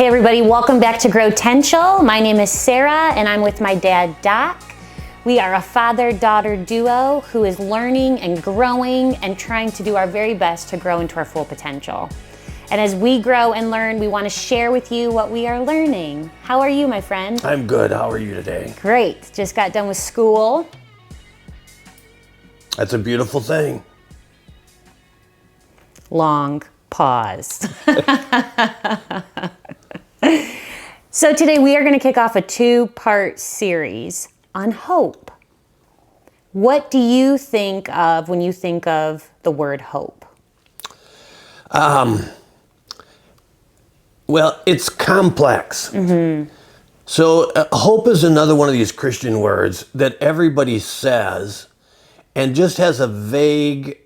Hey everybody, welcome back to Gro-Tential. My name is Sarah and I'm with my dad, Doc. We are a father-daughter duo who is learning and growing and trying to do our very best to grow into our full potential. And as we grow and learn, we want to share with you what we are learning. How are you, my friend? I'm good. How are you today? Great. Just got done with school. That's a beautiful thing. Long pause. So today we are going to kick off a two-part series on hope. What do you think of when you think of the word hope? Well, it's complex. So hope is another one of these Christian words that everybody says and just has a vague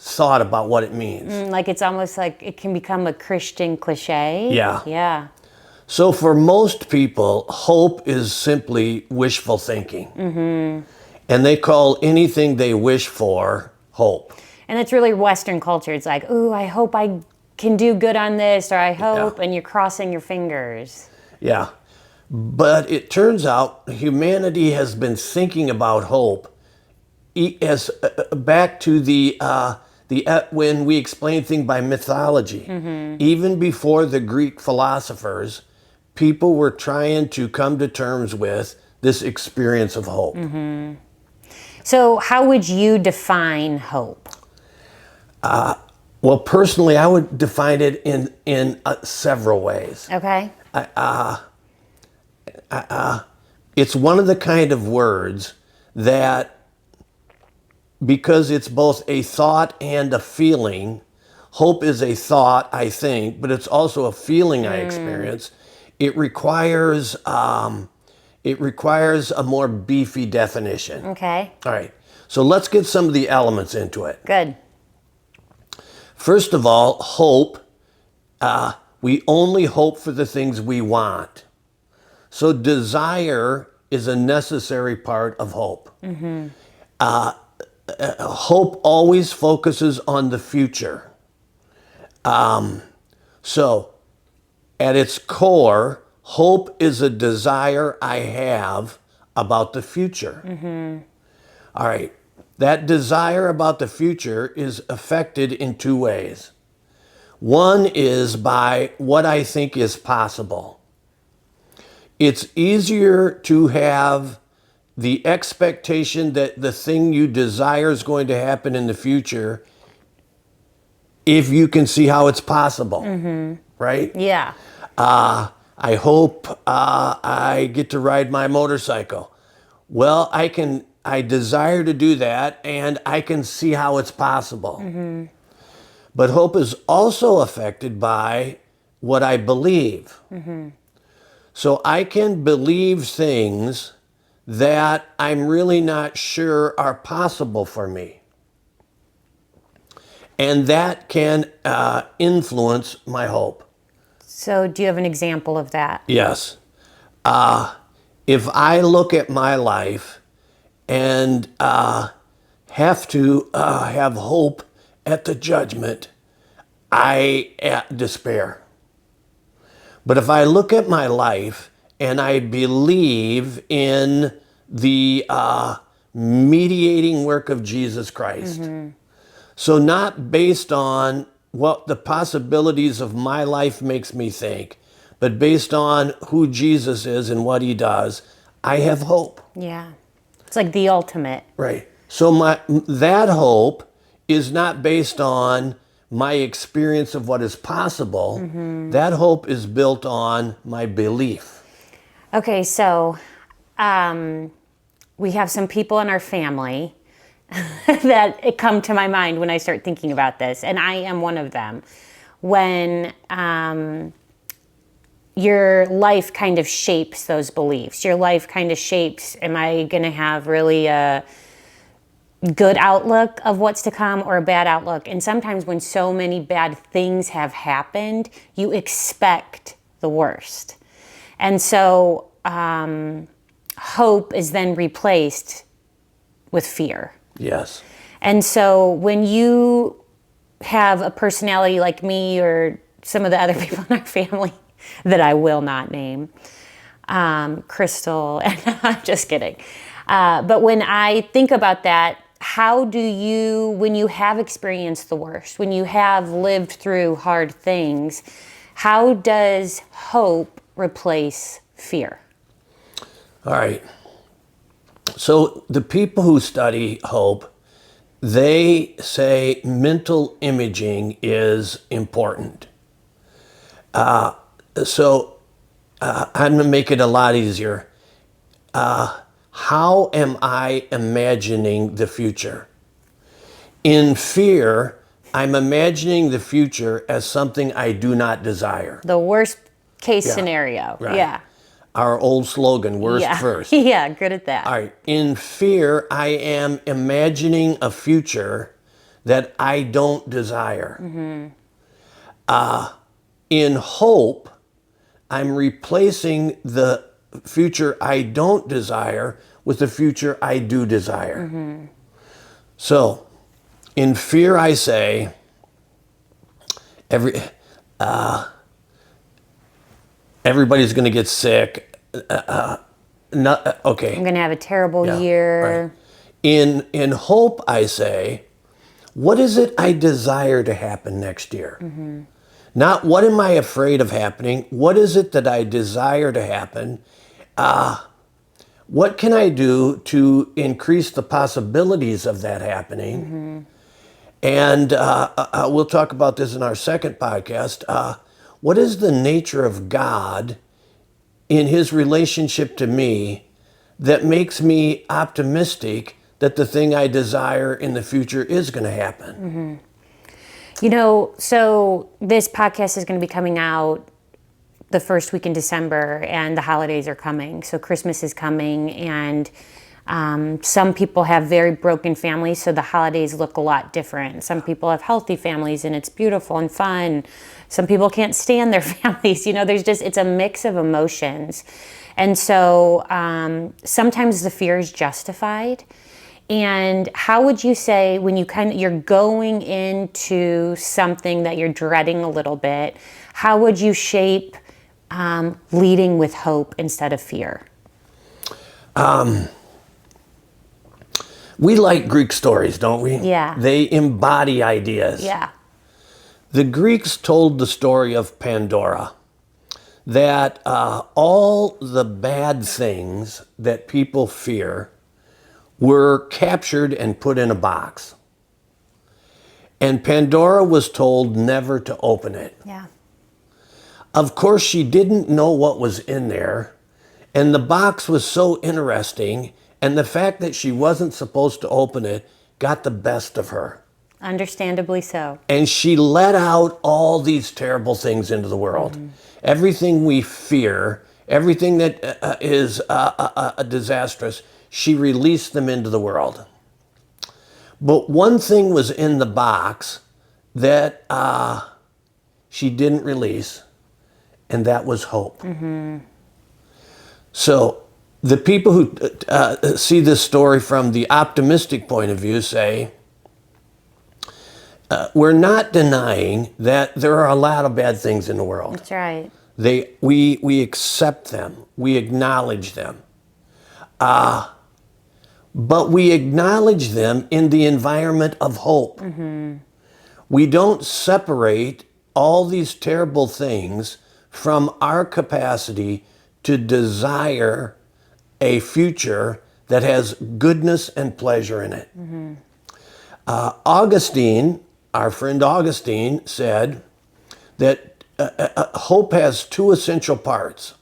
thought about what it means. Like it's almost like it can become a Christian cliche. Yeah. Yeah. So for most people, hope is simply wishful thinking. And they call anything they wish for hope. And it's really Western culture. It's like, ooh, I hope I can do good on this, or I hope, Yeah. and you're crossing your fingers. Yeah. But it turns out humanity has been thinking about hope as back to the when we explain things by mythology. Even before the Greek philosophers, people were trying to come to terms with this experience of hope. So how would you define hope? Well, personally, I would define it in several ways. Okay. It's one of the kind of words that, because it's both a thought and a feeling, hope is a thought, I think, but it's also a feeling I experience. It requires a more beefy definition. Okay. All right, so let's get some of the elements into it. Good. First of all, hope. We only hope for the things we want. So desire is a necessary part of hope. Hope always focuses on the future. So at its core, hope is a desire I have about the future. All right. That desire about the future is affected in two ways. One is by what I think is possible. It's easier to have the expectation that the thing you desire is going to happen in the future if you can see how it's possible, right? Yeah. I hope I get to ride my motorcycle. Well, I desire to do that, and I can see how it's possible. But hope is also affected by what I believe. So I can believe things that I'm really not sure are possible for me. And that can influence my hope. So do you have an example of that? Yes. If I look at my life and have to have hope at the judgment, I despair. But if I look at my life and I believe in the mediating work of Jesus Christ, so not based on what the possibilities of my life makes me think, but based on who Jesus is and what he does, I have hope. Yeah. It's like the ultimate. Right. So that hope is not based on my experience of what is possible. That hope is built on my belief. Okay, so we have some people in our family that come to my mind when I start thinking about this, and I am one of them. When your life kind of shapes those beliefs, your life kind of shapes, am I going to have really a good outlook of what's to come or a bad outlook? And sometimes when so many bad things have happened, you expect the worst. And so hope is then replaced with fear. Yes. And so when you have a personality like me or some of the other people in our family that I will not name, Crystal, and I'm just kidding. But when I think about that, how do you, when you have experienced the worst, when you have lived through hard things, how does hope replace fear? All right. So the people who study hope, they say mental imaging is important. I'm going to make it a lot easier. How am I imagining the future? In fear, I'm imagining the future as something I do not desire. The worst case scenario. Right. Yeah. Our old slogan, worst Yeah. first. Yeah, good at that. All right. In fear, I am imagining a future that I don't desire. In hope, I'm replacing the future I don't desire with the future I do desire. So, in fear, I say, everybody's going to get sick. Okay. I'm going to have a terrible year. Right. In hope, I say, what is it I desire to happen next year? Not what am I afraid of happening? What is it that I desire to happen? What can I do to increase the possibilities of that happening? And we'll talk about this in our second podcast. What is the nature of God in his relationship to me that makes me optimistic that the thing I desire in the future is going to happen? You know, so this podcast is going to be coming out the first week in December, and the holidays are coming. So Christmas is coming, and some people have very broken families, so the holidays look a lot different. Some people have healthy families, and it's beautiful and fun. Some people can't stand their families. You know, it's a mix of emotions. And so sometimes the fear is justified. And how would you say when you're going into something that you're dreading a little bit, how would you shape leading with hope instead of fear? We like Greek stories, don't we? Yeah. They embody ideas. Yeah. The Greeks told the story of Pandora, that all the bad things that people fear were captured and put in a box. And Pandora was told never to open it. Yeah. Of course, she didn't know what was in there, and the box was so interesting, and the fact that she wasn't supposed to open it got the best of her. Understandably so. And she let out all these terrible things into the world. Everything we fear, everything that is disastrous, she released them into the world. But one thing was in the box that she didn't release, and that was hope. So the people who see this story from the optimistic point of view say, we're not denying that there are a lot of bad things in the world. That's right. We accept them. We acknowledge them. But we acknowledge them in the environment of hope. We don't separate all these terrible things from our capacity to desire a future that has goodness and pleasure in it. Augustine, our friend Augustine, said that hope has two essential parts.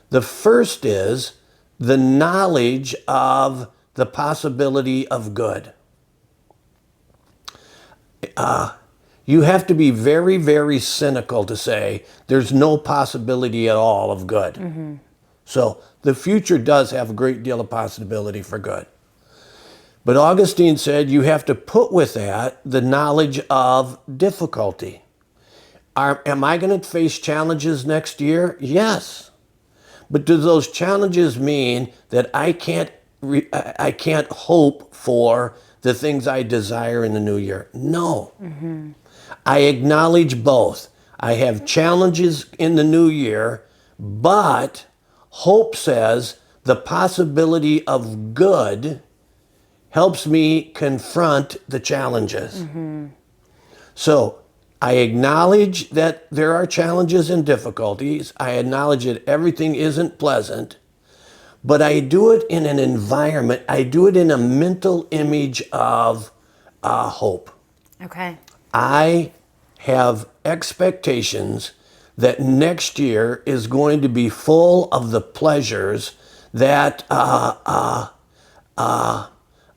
The first is the knowledge of the possibility of good. You have to be very, very cynical to say there's no possibility at all of good. So the future does have a great deal of possibility for good. But Augustine said you have to put with that the knowledge of difficulty. Am I going to face challenges next year? Yes. But do those challenges mean that I can't hope for the things I desire in the new year? No. I acknowledge both. I have challenges in the new year, but hope says the possibility of good helps me confront the challenges. So I acknowledge that there are challenges and difficulties. I acknowledge that everything isn't pleasant, but I do it in an environment, I do it in a mental image of hope. Okay. I have expectations that next year is going to be full of the pleasures that a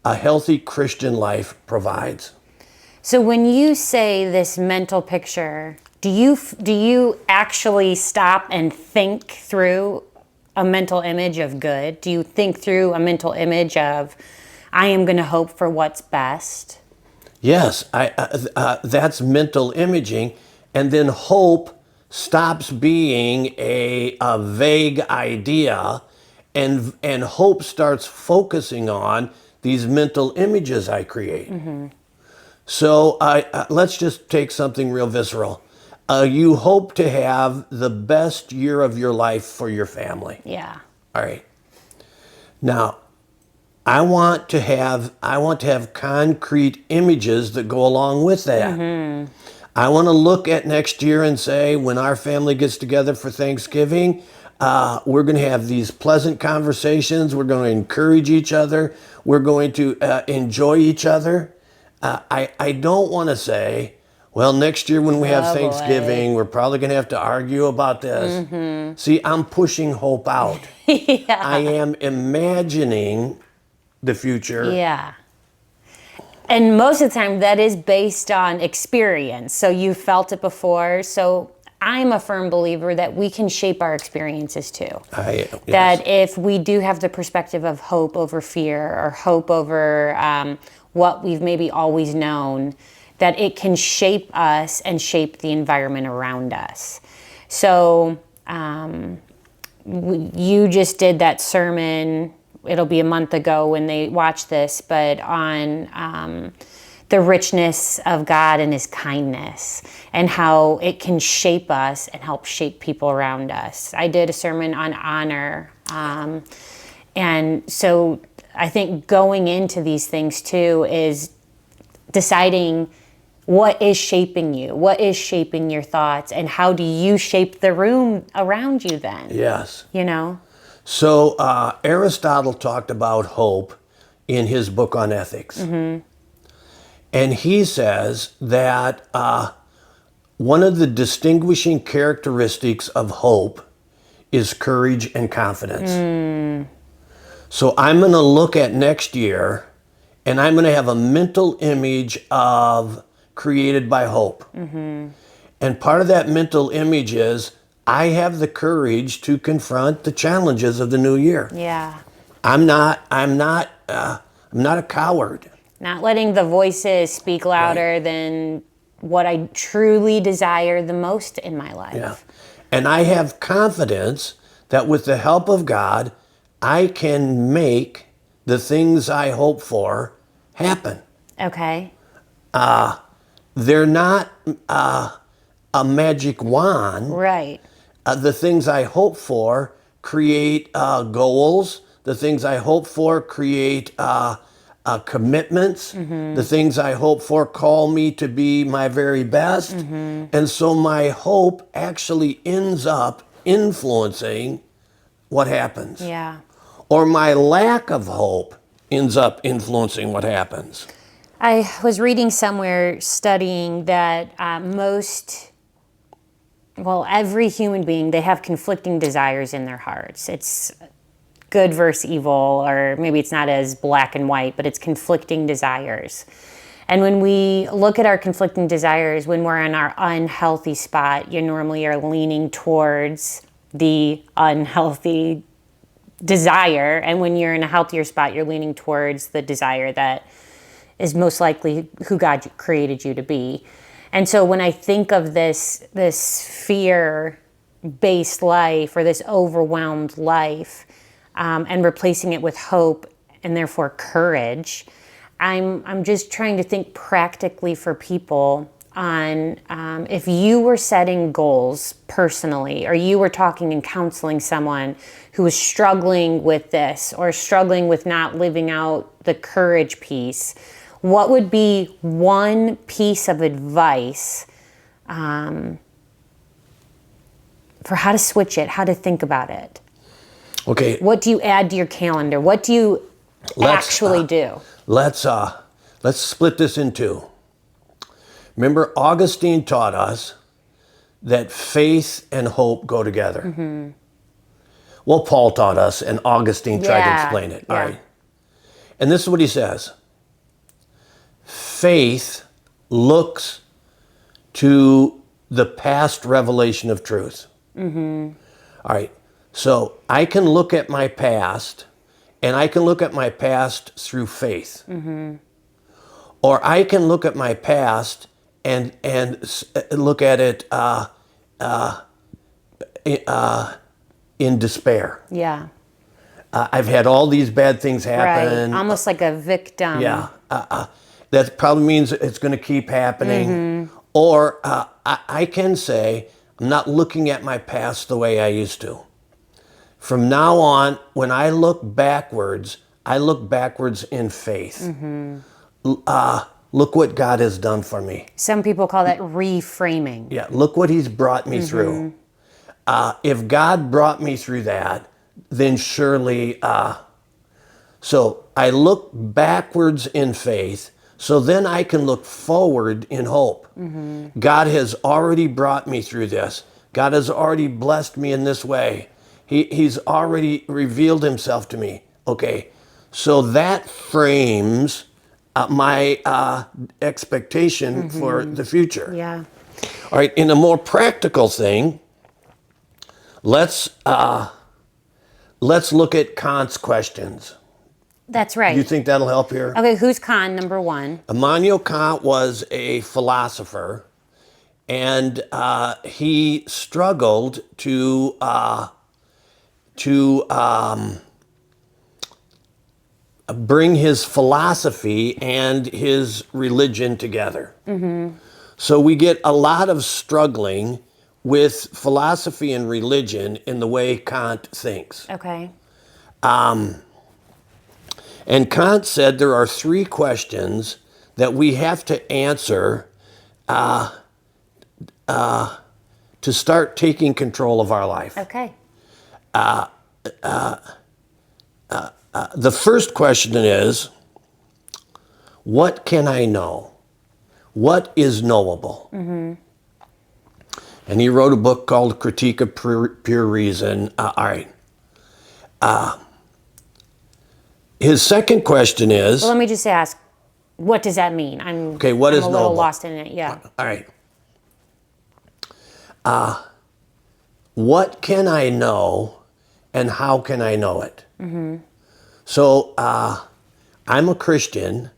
healthy Christian life provides. So when you say this mental picture, do you actually stop and think through a mental image of good? Do you think through a mental image of I am going to hope for what's best? Yes, that's mental imaging. And then hope stops being a vague idea, and hope starts focusing on these mental images I create. So let's just take something real visceral. You hope to have the best year of your life for your family. Yeah. All right. Now, I want to have concrete images that go along with that. I want to look at next year and say, when our family gets together for Thanksgiving, we're going to have these pleasant conversations. We're going to encourage each other. We're going to enjoy each other. I don't want to say, well, next year when we have Oh, Thanksgiving, we're probably going to have to argue about this. See, I'm pushing hope out. Yeah. I am imagining the future. Yeah. And most of the time that is based on experience. So you felt it before. So I'm a firm believer that we can shape our experiences too. Yes. That if we do have the perspective of hope over fear or hope over what we've maybe always known, that it can shape us and shape the environment around us. So you just did that sermon, it'll be a month ago when they watch this, but on the richness of God and his kindness and how it can shape us and help shape people around us. I did a sermon on honor. And so I think going into these things too is deciding what is shaping you, what is shaping your thoughts, and how do you shape the room around you then? Yes. You know? So Aristotle talked about hope in his book on ethics. And he says that one of the distinguishing characteristics of hope is courage and confidence. So I'm going to look at next year and I'm going to have a mental image of created by hope. And part of that mental image is I have the courage to confront the challenges of the new year. Yeah. I'm not a coward. Not letting the voices speak louder than what I truly desire the most in my life. Yeah. And I have confidence that with the help of God, I can make the things I hope for happen. Okay. They're not a magic wand. Right. The things I hope for create goals. The things I hope for create commitments. The things I hope for call me to be my very best. And so my hope actually ends up influencing what happens. Yeah. Or my lack of hope ends up influencing what happens. I was reading somewhere studying that every human being, they have conflicting desires in their hearts. It's good versus evil, or maybe it's not as black and white, but it's conflicting desires. And when we look at our conflicting desires, when we're in our unhealthy spot, you normally are leaning towards the unhealthy desire. And when you're in a healthier spot, you're leaning towards the desire that is most likely who God created you to be. And so when I think of this fear-based life or this overwhelmed life, and replacing it with hope and therefore courage, I'm just trying to think practically for people on if you were setting goals personally, or you were talking and counseling someone who was struggling with this or struggling with not living out the courage piece, what would be one piece of advice for how to switch it, how to think about it? Okay. What do you add to your calendar? What do you actually do? Let's split this in two. Remember, Augustine taught us that faith and hope go together. Mm-hmm. Well, Paul taught us, and Augustine tried to explain it. Yeah. All right. And this is what he says. Faith looks to the past revelation of truth. Mm-hmm. All right. So I can look at my past, and I can look at my past through faith. Mm-hmm. Or I can look at my past and look at it in despair. Yeah. I've had all these bad things happen. Right. Almost like a victim. Yeah. That probably means it's going to keep happening. Mm-hmm. Or I can say, I'm not looking at my past the way I used to. From now on, when I look backwards in faith. Mm-hmm. Look what God has done for me. Some people call that reframing. Yeah, look what he's brought me through. If God brought me through that, then surely, so I look backwards in faith, so then I can look forward in hope. Mm-hmm. God has already brought me through this. God has already blessed me in this way. He's already revealed himself to me. Okay, so that frames my expectation for the future. Yeah. All right, in a more practical thing, let's look at Kant's questions. That's right. Do you think that'll help here? Okay, who's Kant, number one? Immanuel Kant was a philosopher, and he struggled to bring his philosophy and his religion together. Mm-hmm. So we get a lot of struggling with philosophy and religion in the way Kant thinks. Okay. And Kant said there are three questions that we have to answer to start taking control of our life. Okay. The first question is, what can I know? What is knowable? Mm-hmm. And he wrote a book called Critique of Pure Reason. All right. His second question is... Well, let me just ask, what does that mean? Okay, what is I'm a knowable? little lost in it, yeah. All right. What can I know, and how can I know it? Mm-hmm. So I'm a Christian,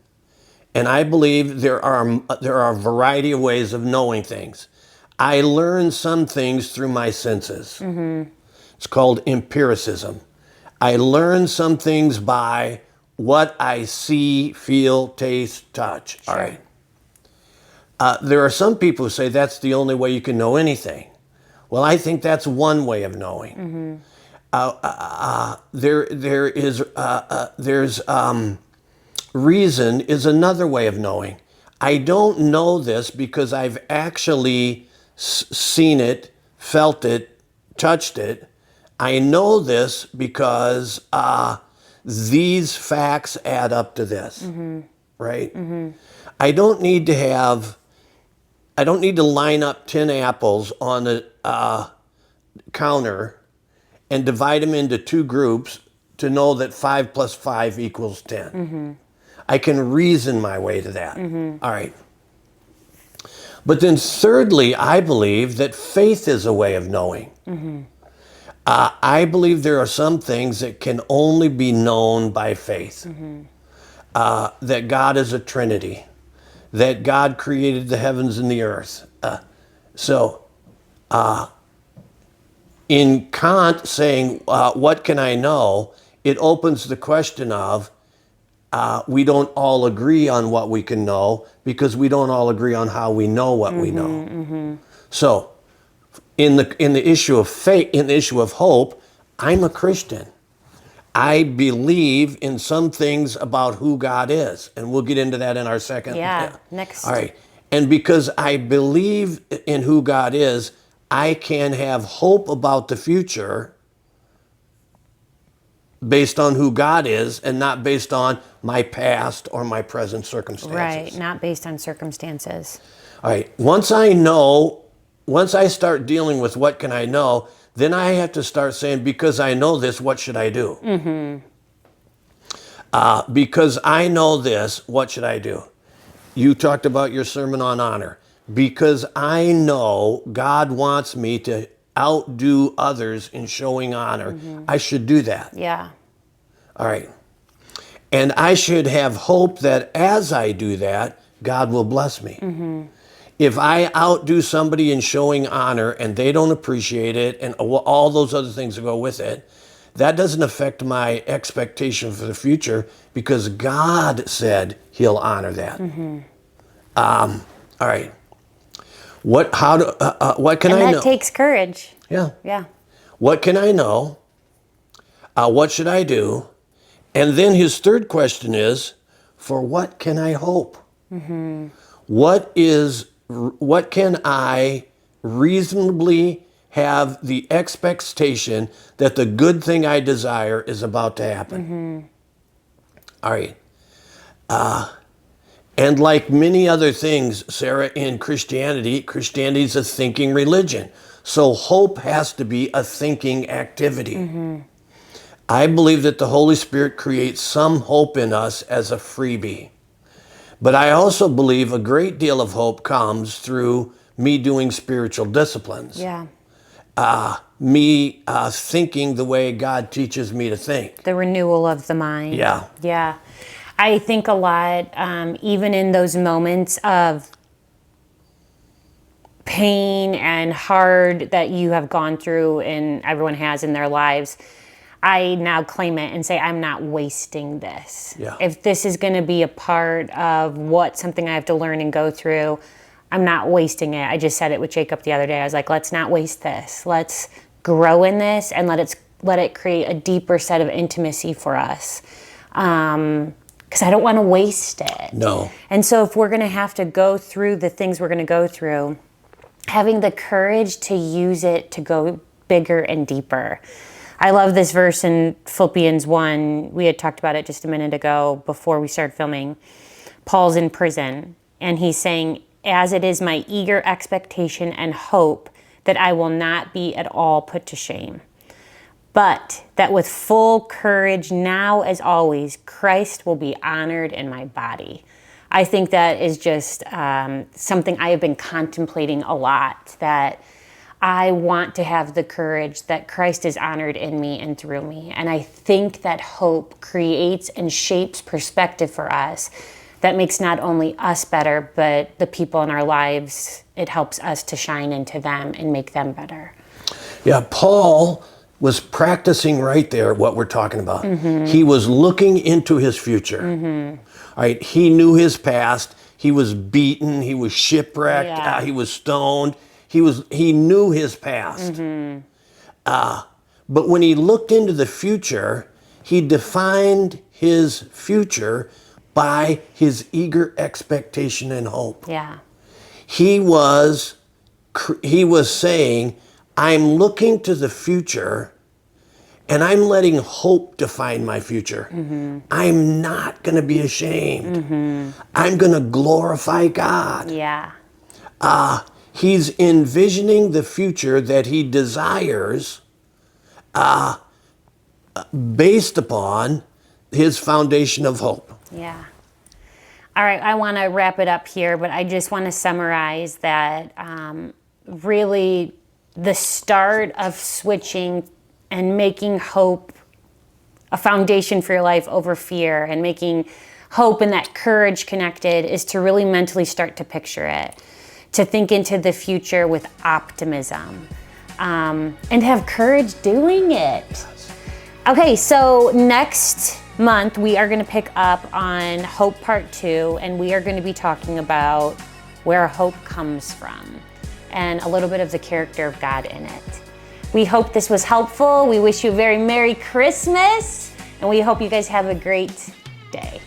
and I believe there are a variety of ways of knowing things. I learn some things through my senses. Mm-hmm. It's called empiricism. I learn some things by what I see, feel, taste, touch. Sure. All right. There are some people who say that's the only way you can know anything. Well, I think that's one way of knowing. Mm-hmm. There's reason is another way of knowing. I don't know this because I've actually seen it, felt it, touched it. I know this because these facts add up to this, right? Mm-hmm. I don't need to line up 10 apples on the counter and divide them into two groups to know that 5 plus 5 equals 10. Mm-hmm. I can reason my way to that. Mm-hmm. All right. But then thirdly, I believe that faith is a way of knowing. Mm-hmm. I believe there are some things that can only be known by faith. Mm-hmm. That God is a Trinity. That God created the heavens and the earth. In Kant saying, what can I know? It opens the question of, we don't all agree on what we can know because we don't all agree on how we know what we know. So, in the issue of faith, in the issue of hope, I'm a Christian. I believe in some things about who God is, and we'll get into that in our second. Yeah, next. All right. And because I believe in who God is, I can have hope about the future based on who God is and not based on my past or my present circumstances. Right, not based on circumstances. All right. Once I start dealing with what can I know, then I have to start saying, because I know this, what should I do? Because I know this, what should I do? You talked about your sermon on honor. Because I know God wants me to outdo others in showing honor, I should do that. Yeah. All right. And I should have hope that as I do that, God will bless me. If I outdo somebody in showing honor and they don't appreciate it and all those other things that go with it, that doesn't affect my expectation for the future because God said he'll honor that. All right. What can I know? That takes courage. Yeah. Yeah. What can I know? What should I do? And then his third question is, for what can I hope? What can I reasonably have the expectation that the good thing I desire is about to happen? All right. And like many other things, Sarah, in Christianity is a thinking religion. So hope has to be a thinking activity. I believe that the Holy Spirit creates some hope in us as a freebie. But I also believe a great deal of hope comes through me doing spiritual disciplines. Yeah. Me thinking the way God teaches me to think. The renewal of the mind. Yeah. Yeah. I think a lot, even in those moments of pain and hard that you have gone through and everyone has in their lives, I now claim it and say, I'm not wasting this. Yeah. If this is going to be a part of something I have to learn and go through, I'm not wasting it. I just said it with Jacob the other day. I was like, let's not waste this. Let's grow in this and let it create a deeper set of intimacy for us. Because I don't want to waste it. No. And so if we're going to have to go through the things we're going to go through, having the courage to use it to go bigger and deeper. I love this verse in Philippians 1. We had talked about it just a minute ago before we started filming. Paul's in prison, and he's saying, as it is my eager expectation and hope that I will not be at all put to shame, but that with full courage now as always, Christ will be honored in my body. I think that is just something I have been contemplating a lot, that I want to have the courage that Christ is honored in me and through me. And I think that hope creates and shapes perspective for us that makes not only us better, but the people in our lives, it helps us to shine into them and make them better. Yeah, Paul was practicing right there what we're talking about. He was looking into his future. All right, he knew his past. He was beaten. He was shipwrecked. Yeah. He was stoned. He knew his past. But when he looked into the future, he defined his future by his eager expectation and hope. Yeah. He was saying, I'm looking to the future and I'm letting hope define my future. I'm not going to be ashamed. I'm going to glorify God. Yeah. He's envisioning the future that he desires based upon his foundation of hope. Yeah. All right, I want to wrap it up here, but I just want to summarize that really the start of switching and making hope a foundation for your life over fear and making hope and that courage connected is to really mentally start to picture it, to think into the future with optimism, and have courage doing it. Okay, so next month, we are going to pick up on Hope Part 2, and we are going to be talking about where hope comes from and a little bit of the character of God in it. We hope this was helpful. We wish you a very Merry Christmas, and we hope you guys have a great day.